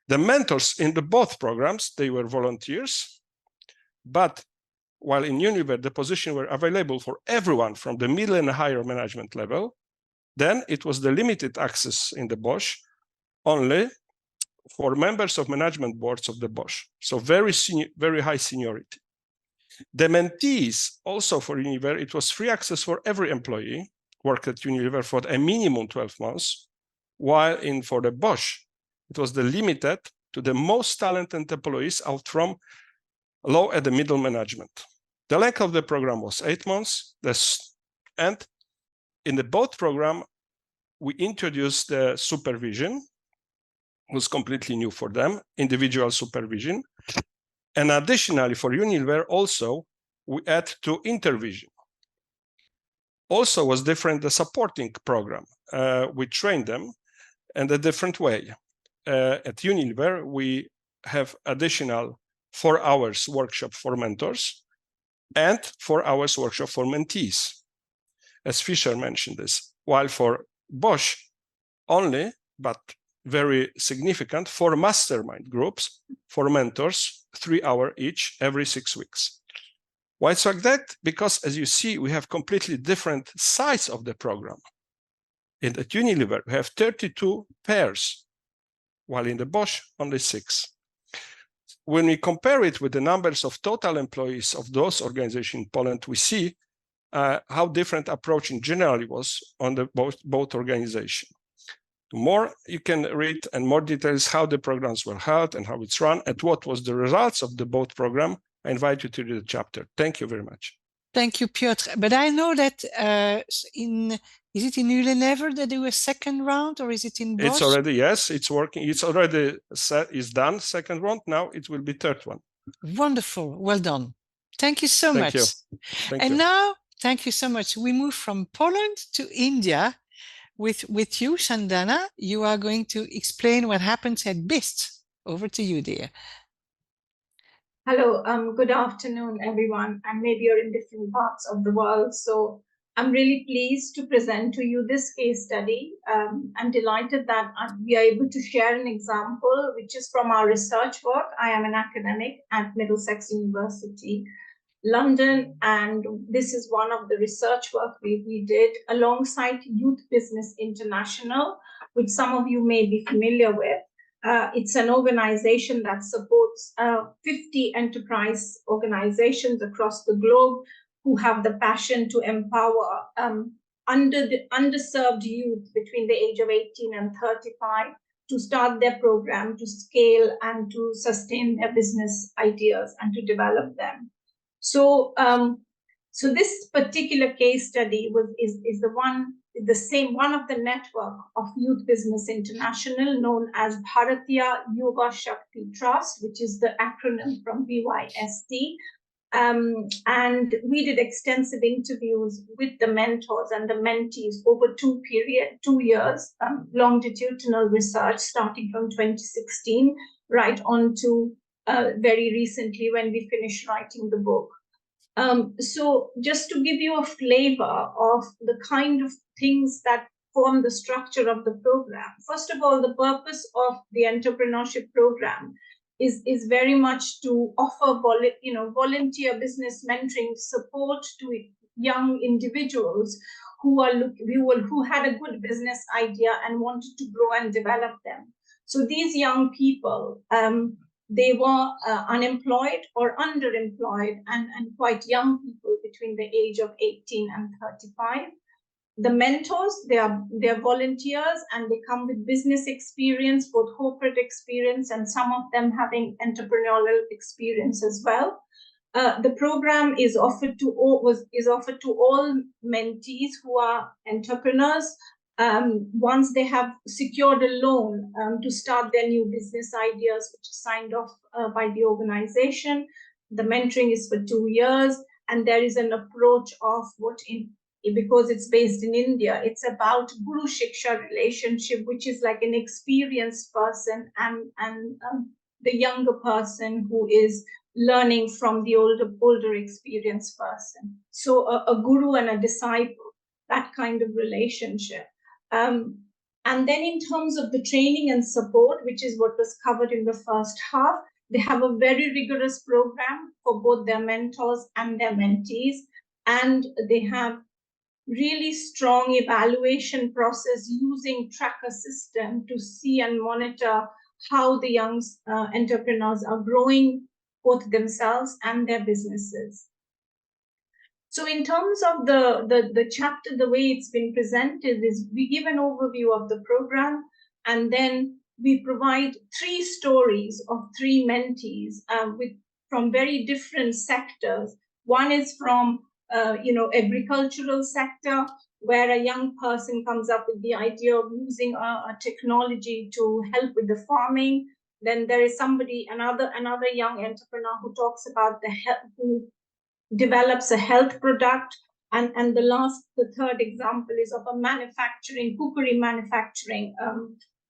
The mentors in the both programs, they were volunteers, but while in Unilever, the positions were available for everyone from the middle and higher management level, then it was the limited access in the Bosch only for members of management boards of the Bosch. So very high seniority. The mentees, also for Unilever, it was free access for every employee worked at Unilever for a minimum 12 months, while for the Bosch, it was the limited to the most talented employees out from low and the middle management. The length of the program was 8 months. And in the both program, we introduced the supervision, was completely new for them, individual supervision. And additionally, for Unilever also, we add to intervision. Also was different, the supporting program. We trained them in a different way. At Unilever, we have additional 4 hours workshop for mentors and 4 hours workshop for mentees, as Fisher mentioned this. While for Bosch, only, but very significant, 4 mastermind groups for mentors, 3 hours each every 6 weeks. Why it's like that? Because as you see, we have completely different size of the program. At Unilever, we have 32 pairs, while in the Bosch, only 6. When we compare it with the numbers of total employees of those organizations in Poland, we see how different approach in general was on the both organizations. More you can read and more details how the programs were held and how it's run and what was the results of the both program. I invite you to read the chapter. Thank you very much. Thank you, Piotr. But I know that is it in Unilever that do a second round, or is it in Bosch? It's already, yes, it's working. It's already set, it's done, second round. Now it will be third one. Wonderful. Well done. Thank you so much. You. Thank you. Now, thank you so much. We move from Poland to India with you, Chandana. You are going to explain what happens at BIST. Over to you, dear. Hello, good afternoon, everyone. And maybe you're in different parts of the world. So I'm really pleased to present to you this case study. I'm delighted that we are able to share an example, which is from our research work. I am an academic at Middlesex University, London, and this is one of the research work we did alongside Youth Business International, which some of you may be familiar with. It's an organization that supports 50 enterprise organizations across the globe who have the passion to empower underserved youth between the age of 18 and 35 to start their program, to scale and to sustain their business ideas and to develop them. So, so this particular case study is one of the network of Youth Business International, known as Bharatiya Yoga Shakti Trust, which is the acronym from BYST. And we did extensive interviews with the mentors and the mentees over 2 years, longitudinal research starting from 2016 right on to very recently when we finished writing the book. So just to give you a flavor of the kind of things that form the structure of the program. First of all, the purpose of the entrepreneurship program is very much to offer volunteer business mentoring support to young individuals who had a good business idea and wanted to grow and develop them. So these young people, they were unemployed or underemployed and quite young people between the age of 18 and 35. The mentors, they are volunteers and they come with business experience, both corporate experience and some of them having entrepreneurial experience as well. The program is offered to all mentees who are entrepreneurs once they have secured a loan to start their new business ideas, which is signed off by the organization. The mentoring is for 2 years, and there is an approach of because it's based in India, it's about Guru Shiksha relationship, which is like an experienced person and the younger person who is learning from the older experienced person. So a guru and a disciple, that kind of relationship. And then in terms of the training and support, which is what was covered in the first half, they have a very rigorous program for both their mentors and their mentees. And they have really strong evaluation process using tracker system to see and monitor how the young entrepreneurs are growing both themselves and their businesses. So in terms of the chapter, the way it's been presented is we give an overview of the program, and then we provide 3 stories of 3 mentees from very different sectors One is from, agricultural sector, where a young person comes up with the idea of using a technology to help with the farming. Then there is another young entrepreneur who talks about who develops a health product. And the third example is of a cookery manufacturing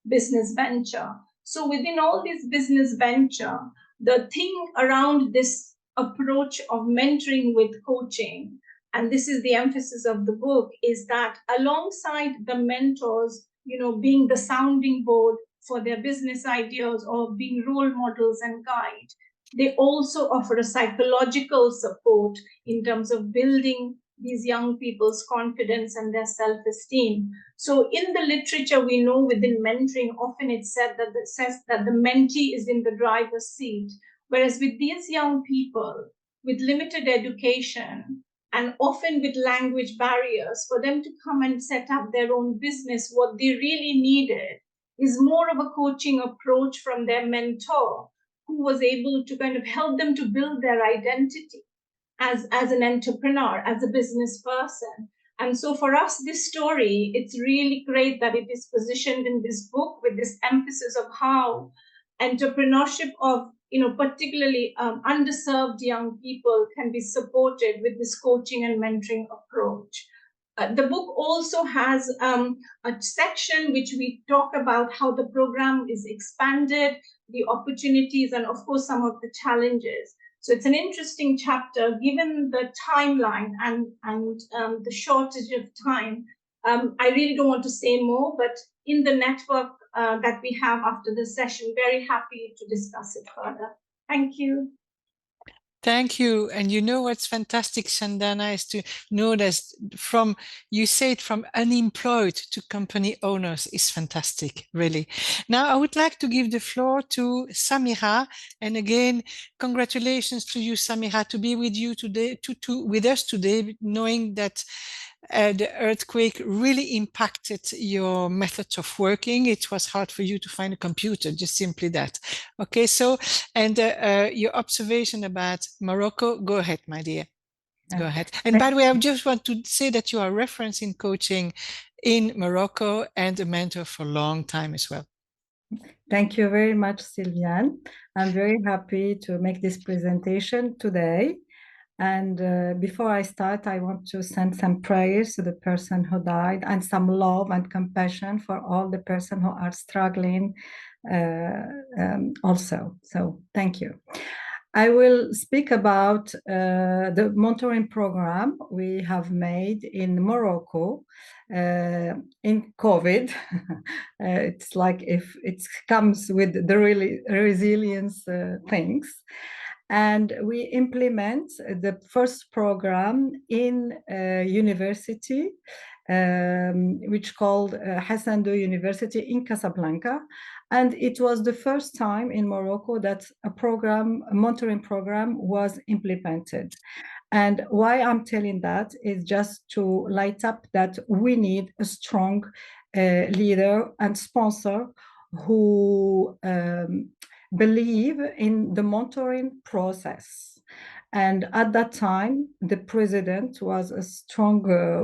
business venture. So within all this business venture, the thing around this approach of mentoring with coaching, and this is the emphasis of the book, is that alongside the mentors, being the sounding board for their business ideas or being role models and guide, they also offer a psychological support in terms of building these young people's confidence and their self-esteem. So in the literature, we know within mentoring, often it's said that the mentee is in the driver's seat. Whereas with these young people with limited education and often with language barriers, for them to come and set up their own business, what they really needed is more of a coaching approach from their mentor, who was able to kind of help them to build their identity as an entrepreneur, as a business person. And so for us, this story, it's really great that it is positioned in this book with this emphasis of how entrepreneurship of, particularly underserved young people can be supported with this coaching and mentoring approach. The book also has a section which we talk about how the program is expanded, the opportunities, and of course, some of the challenges. So it's an interesting chapter, given the timeline and the shortage of time. I really don't want to say more, but in the network that we have after the session, very happy to discuss it further. Thank you. Thank you. And you know what's fantastic, Chandana, is to know that from unemployed to company owners is fantastic, really. Now, I would like to give the floor to Samira. And again, congratulations to you, Samira, to be with you today, with us today, knowing that the earthquake really impacted your methods of working. It was hard for you to find a computer, just simply that. Okay, so, and your observation about Morocco, go ahead, my dear. Go ahead. And by the way, I just want to say that you are referencing coaching in Morocco and a mentor for a long time as well. Thank you very much, Sylviane. I'm very happy to make this presentation today. And before I start, I want to send some prayers to the person who died and some love and compassion for all the person who are struggling also. So thank you. I will speak about the mentoring program we have made in Morocco in COVID. It's like if it comes with the really resilience things. And we implement the first program in university, which called Hassan II University in Casablanca. And it was the first time in Morocco that a mentoring program was implemented. And why I'm telling that is just to light up that we need a strong leader and sponsor who believe in the mentoring process. And at that time, the president was a strong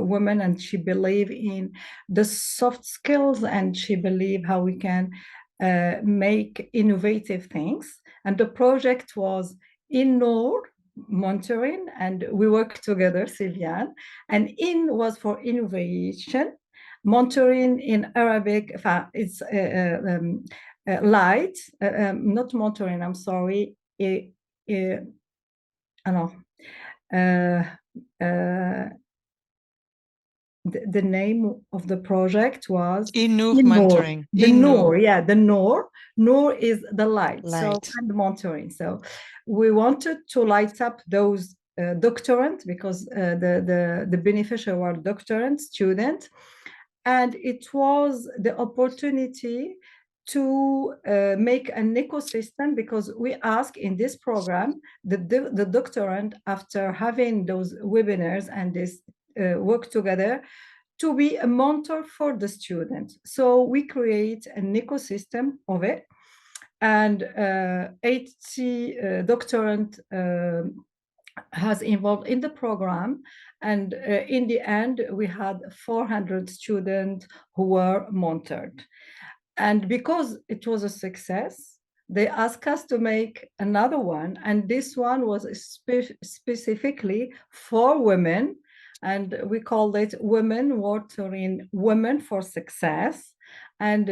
woman, and she believed in the soft skills, and she believed how we can make innovative things. And the project was in Noor mentoring, and we worked together, Sylviane. And in was for innovation. Mentoring in Arabic, it's light, not mentoring, I'm sorry. The name of the project was Noor mentoring. The Noor, yeah, the Noor. Noor is the light. So and mentoring. So we wanted to light up those doctorants, because the beneficiaries were doctorant students, and it was the opportunity to make an ecosystem, because we ask in this program the doctorand, after having those webinars and this work together, to be a mentor for the student. So we create an ecosystem of it, and 80 doctorand has involved in the program. And in the end, we had 400 students who were mentored. And because it was a success, they asked us to make another one. And this one was specifically for women. And we called it Women Mentoring Women for Success. And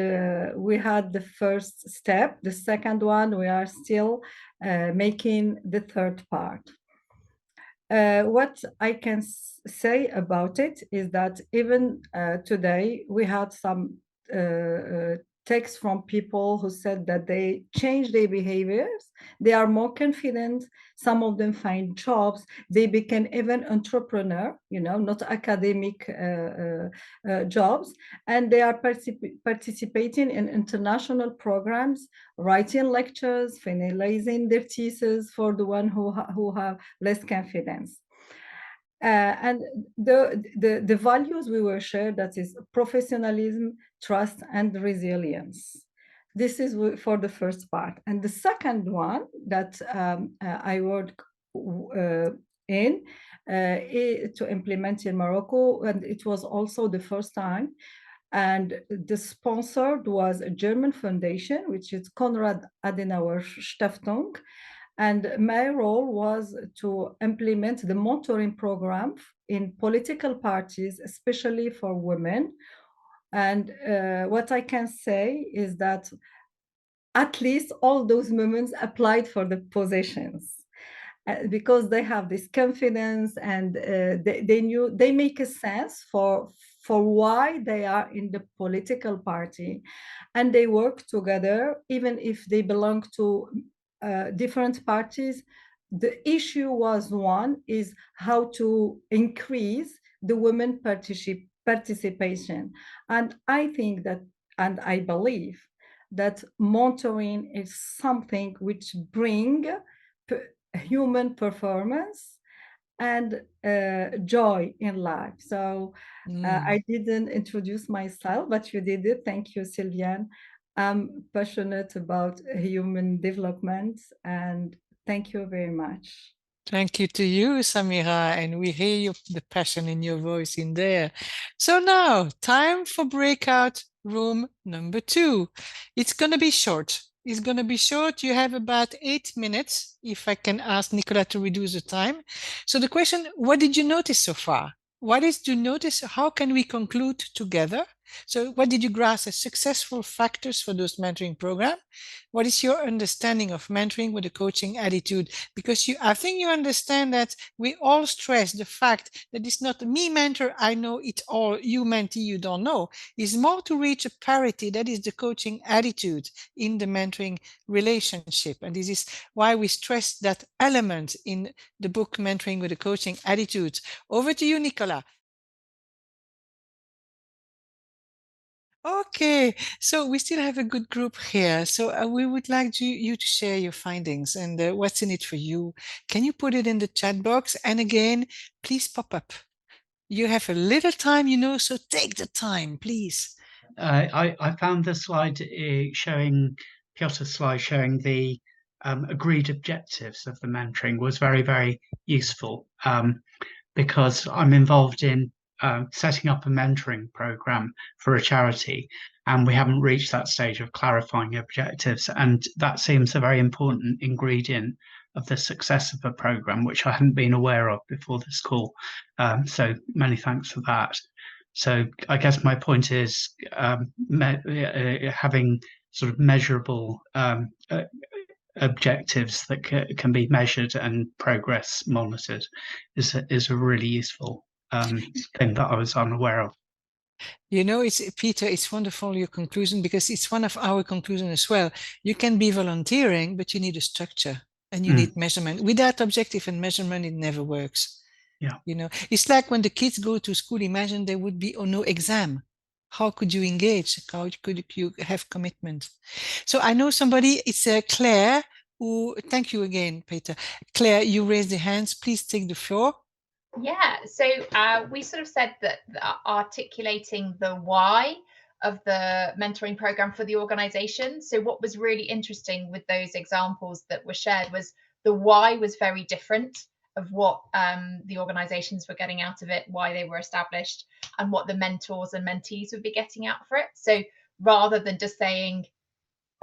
we had the first step. The second one, we are still making the third part. What I can say about it is that even today, we had some texts from people who said that they changed their behaviors. They are more confident. Some of them find jobs. They became even entrepreneur, not academic jobs. And they are participating in international programs, writing lectures, finalizing their thesis for the one who have less confidence. And the values we were shared, that is professionalism, trust, and resilience. This is for the first part. And the second one that I worked in to implement in Morocco, and it was also the first time. And the sponsor was a German foundation, which is Konrad Adenauer Stiftung. And my role was to implement the mentoring program in political parties, especially for women. And what I can say is that at least all those women applied for the positions. Because they have this confidence, and they make a sense for why they are in the political party, and they work together even if they belong to different parties. The issue was one is how to increase the women participation. And I think that, and I believe that mentoring is something which bring human performance and joy in life. So I didn't introduce myself, but you did it. Thank you, Sylviane. I'm passionate about human development, and thank you very much. Thank you to you, Samira, and we hear the passion in your voice in there. So now, time for breakout room number 2. It's going to be short. It's going to be short. You have about 8 minutes, if I can ask Nicola to reduce the time. So the question, what did you notice so far? What is to notice? How can we conclude together? So what did you grasp as successful factors for those mentoring program? What is your understanding of mentoring with a coaching attitude? Because I think you understand that we all stress the fact that it's not me mentor, I know it all, you mentee, you don't know. It's more to reach a parity. That is the coaching attitude in the mentoring relationship. And this is why we stress that element in the book, Mentoring with a Coaching Attitude. Over to you, Nicola. Okay, so we still have a good group here. So we would like you to share your findings and what's in it for you. Can you put it in the chat box? And again, please pop up. You have a little time, so take the time, please. I found the slide showing, Piotr's slide showing the agreed objectives of the mentoring was very, very useful because I'm involved in setting up a mentoring program for a charity, and we haven't reached that stage of clarifying objectives, and that seems a very important ingredient of the success of a program, which I hadn't been aware of before this call. So many thanks for that. So I guess my point is having sort of measurable objectives that can be measured and progress monitored is a really useful thing that I was unaware of. It's Peter, it's wonderful your conclusion, because it's one of our conclusions as well. You can be volunteering, but you need a structure and you need measurement. Without objective and measurement, it never works. Yeah. It's like when the kids go to school, imagine there would be no exam. How could you engage? How could you have commitment? So I know somebody, it's Claire, who, thank you again, Peter. Claire, you raised the hands, please take the floor. Yeah, so we sort of said that articulating the why of the mentoring program for the organization. So what was really interesting with those examples that were shared was the why was very different of what the organizations were getting out of it, why they were established, and what the mentors and mentees would be getting out for it. So rather than just saying,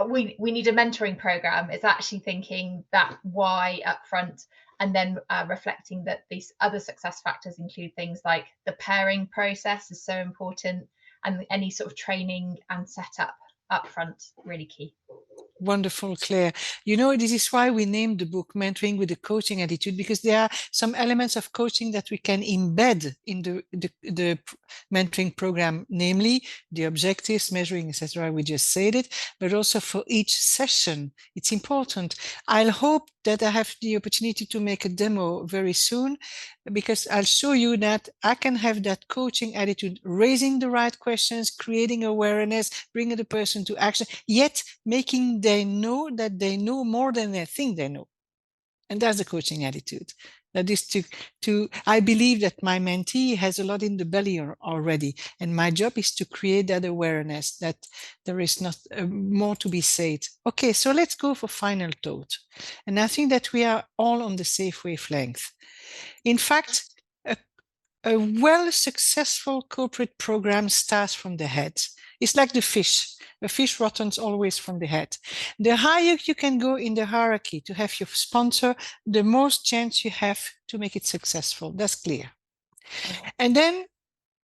we need a mentoring program, it's actually thinking that why up front, and then reflecting that these other success factors include things like the pairing process is so important, and any sort of training and setup up front, really key. Wonderful, Claire. You know, this is why we named the book Mentoring with a Coaching Attitude, because there are some elements of coaching that we can embed in the mentoring program, namely the objectives, measuring, etc. We just said it, but also for each session, it's important. I'll hope that I have the opportunity to make a demo very soon, because I'll show you that I can have that coaching attitude, raising the right questions, creating awareness, bringing the person to action, yet making they know that they know more than they think they know. And that's the coaching attitude. That is I believe that my mentee has a lot in the belly already. And my job is to create that awareness that there is not more to be said. Okay, so let's go for final thought. And I think that we are all on the safe wavelength. In fact, a well-successful corporate program starts from the head. It's like the fish. The fish rottens always from the head. The higher you can go in the hierarchy to have your sponsor, the most chance you have to make it successful. That's clear. And then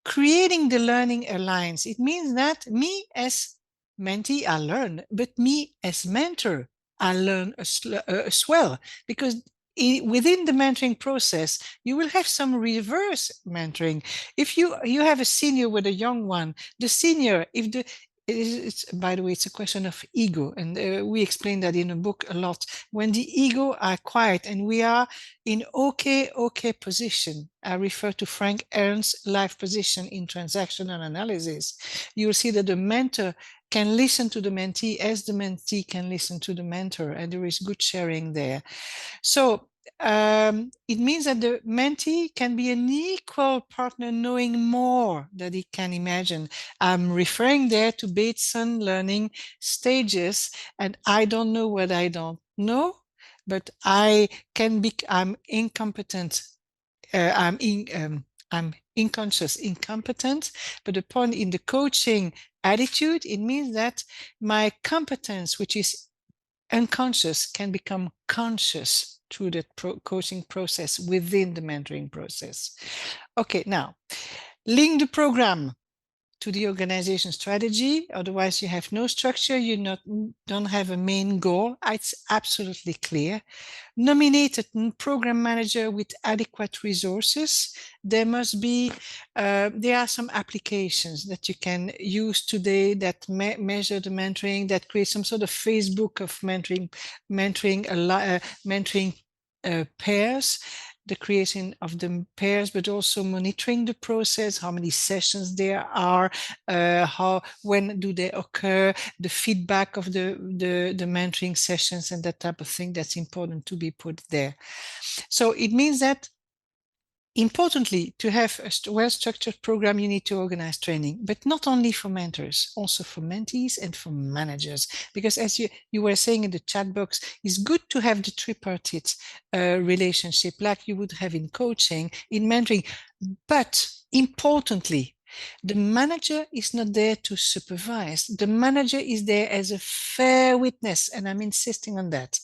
creating the learning alliance. It means that me as mentee, I learn, but me as mentor, I learn as well, because within the mentoring process, you will have some reverse mentoring. If you have a senior with a young one, the senior, it's, by the way, it's a question of ego. And we explain that in a book a lot. When the ego are quiet and we are in okay position, I refer to Frank Ernst's life position in transactional analysis. You'll see that the mentor can listen to the mentee as the mentee can listen to the mentor, and there is good sharing there. So it means that the mentee can be an equal partner, knowing more than he can imagine. I'm referring there to Bateson learning stages, and I don't know what I don't know, but I'm incompetent. I'm unconscious, incompetent. But the point in the coaching attitude, it means that my competence, which is unconscious, can become conscious through the coaching process within the mentoring process. Okay, now link the program to the organization strategy. Otherwise, you have no structure. You don't have a main goal. It's absolutely clear. Nominate a program manager with adequate resources. There must be, there are some applications that you can use today that measure the mentoring, that create some sort of Facebook of mentoring pairs, the creation of the pairs, but also monitoring the process, how many sessions there are, when do they occur, the feedback of the mentoring sessions and that type of thing. That's important to be put there. So it means that, importantly, to have a well-structured program, you need to organize training, but not only for mentors, also for mentees and for managers. Because as you were saying in the chat box, it's good to have the tripartite relationship like you would have in coaching, in mentoring. But importantly, the manager is not there to supervise. The manager is there as a fair witness, and I'm insisting on that,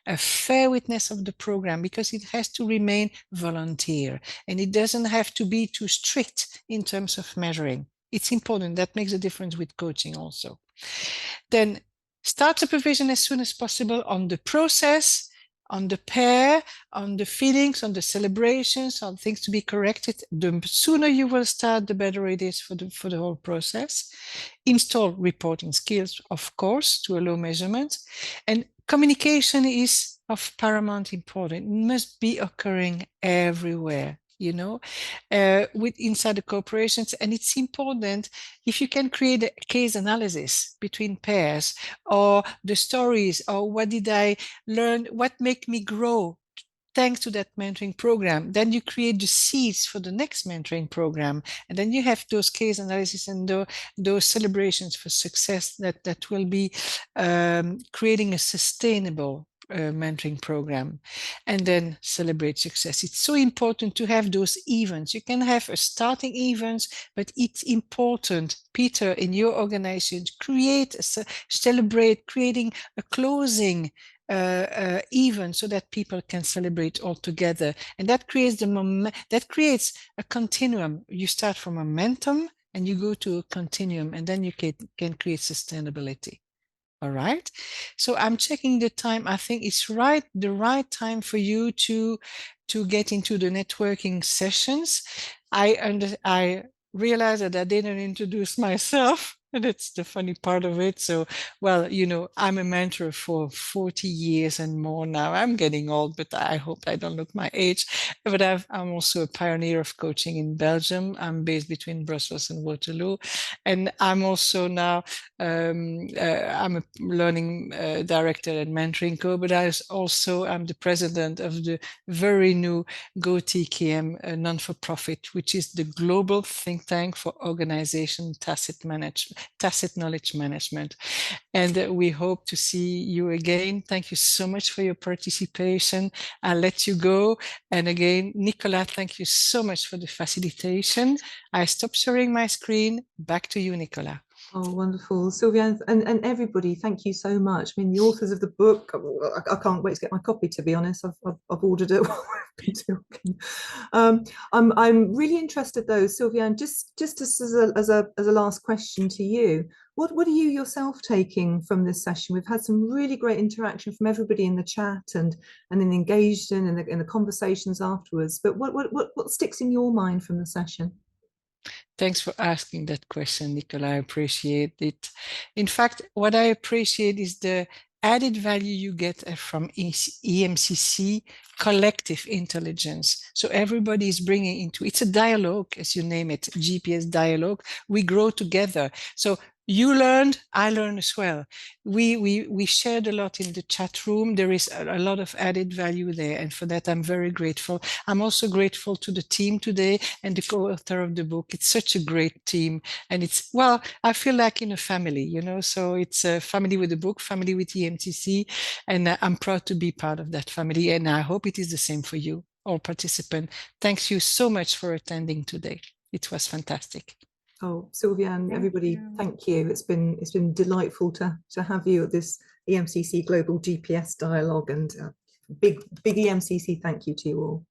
a fair witness of the program, because it has to remain volunteer and it doesn't have to be too strict in terms of measuring. It's important. That makes a difference with coaching also. Then start supervision as soon as possible on the process, on the pair, on the feelings, on the celebrations, on things to be corrected. The sooner you will start, the better it is for the whole process. Install reporting skills, of course, to allow measurement. And communication is of paramount importance. It must be occurring everywhere, you know, inside the corporations. And it's important if you can create a case analysis between pairs, or the stories, or what did I learn, what made me grow thanks to that mentoring program. Then you create the seeds for the next mentoring program. And then you have those case analysis and those celebrations for success that will be creating a sustainable mentoring program, and then celebrate success. It's so important to have those events. You can have a starting events, but it's important, Peter, in your organization, celebrate, creating a closing event so that people can celebrate all together, and that creates a continuum. You start from a momentum and you go to a continuum, and then you can create sustainability. All right. So I'm checking the time. I think it's the right time for you to get into the networking sessions. I realized that I didn't introduce myself. And that's the funny part of it. So, well, I'm a mentor for 40 years and more now. I'm getting old, but I hope I don't look my age. But I'm also a pioneer of coaching in Belgium. I'm based between Brussels and Waterloo. And I'm also now, I'm a learning director at Mentoring Co, but I'm the president of the very new GoTKM, a non-for-profit, which is the global think tank for organization tacit knowledge management. And we hope to see you again. Thank you so much for your participation. I'll let you go. And again, Nicola, thank you so much for the facilitation. I stop sharing my screen. Back to you, Nicola. Oh, wonderful. Sylviane, and everybody, thank you so much. I mean, the authors of the book, I can't wait to get my copy, to be honest. I've ordered it while we've been talking. I'm really interested though, Sylviane, just as a last question to you, what are you yourself taking from this session? We've had some really great interaction from everybody in the chat and then engaged in the conversations afterwards. But what sticks in your mind from the session? Thanks for asking that question, Nicola. I appreciate it. In fact, what I appreciate is the added value you get from EMCC collective intelligence. So everybody is bringing it's a dialogue, as you name it, GPS dialogue. We grow together. So you learned, I learned as well. We shared a lot in the chat room. There is a lot of added value there. And for that, I'm very grateful. I'm also grateful to the team today and the co-author of the book. It's such a great team. And I feel like in a family, so it's a family with the book, family with EMCC. And I'm proud to be part of that family. And I hope it is the same for you, all participants. Thanks you so much for attending today. It was fantastic. Oh, Sylviane, everybody, thank you. It's been delightful to have you at this EMCC Global GPS Dialogue, and big EMCC thank you to you all.